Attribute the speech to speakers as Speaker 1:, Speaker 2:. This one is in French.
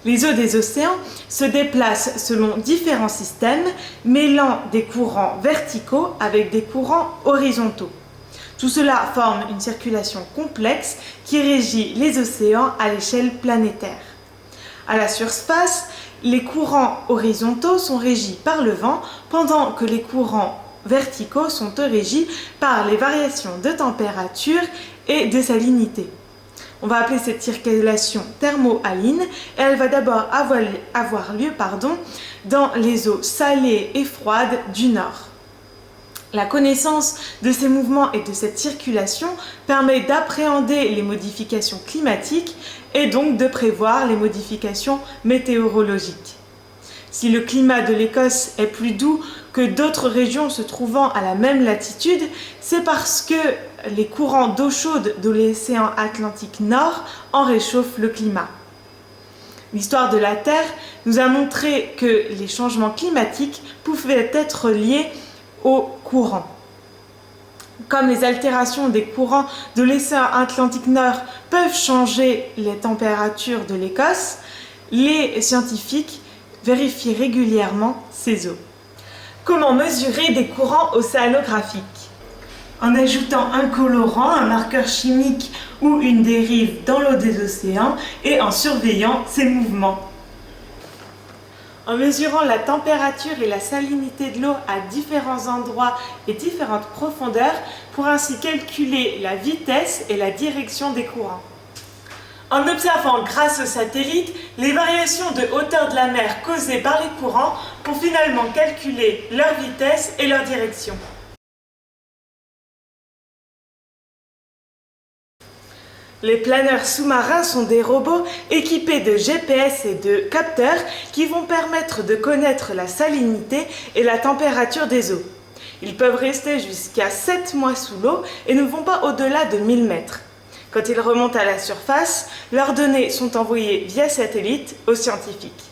Speaker 1: Les eaux des océans se déplacent selon différents systèmes, mêlant des courants verticaux avec des courants horizontaux. Tout cela forme une circulation complexe qui régit les océans à l'échelle planétaire. À la surface, les courants horizontaux sont régis par le vent, pendant que les courants verticaux sont régis par les variations de température et de salinité. On va appeler cette circulation thermo-haline et elle va d'abord avoir lieu dans les eaux salées et froides du nord. La connaissance de ces mouvements et de cette circulation permet d'appréhender les modifications climatiques et donc de prévoir les modifications météorologiques. Si le climat de l'Écosse est plus doux que d'autres régions se trouvant à la même latitude, c'est parce que les courants d'eau chaude de l'océan Atlantique Nord en réchauffent le climat. L'histoire de la Terre nous a montré que les changements climatiques pouvaient être liés aux courants. Comme les altérations des courants de l'océan Atlantique Nord peuvent changer les températures de l'Écosse, les scientifiques vérifient régulièrement ces eaux. Comment mesurer des courants océanographiques? En ajoutant un colorant, un marqueur chimique ou une dérive dans l'eau des océans et en surveillant ses mouvements. En mesurant la température et la salinité de l'eau à différents endroits et différentes profondeurs pour ainsi calculer la vitesse et la direction des courants. En observant grâce aux satellites les variations de hauteur de la mer causées par les courants pour finalement calculer leur vitesse et leur direction. Les planeurs sous-marins sont des robots équipés de GPS et de capteurs qui vont permettre de connaître la salinité et la température des eaux. Ils peuvent rester jusqu'à 7 mois sous l'eau et ne vont pas au-delà de 1000 mètres. Quand ils remontent à la surface, leurs données sont envoyées via satellite aux scientifiques.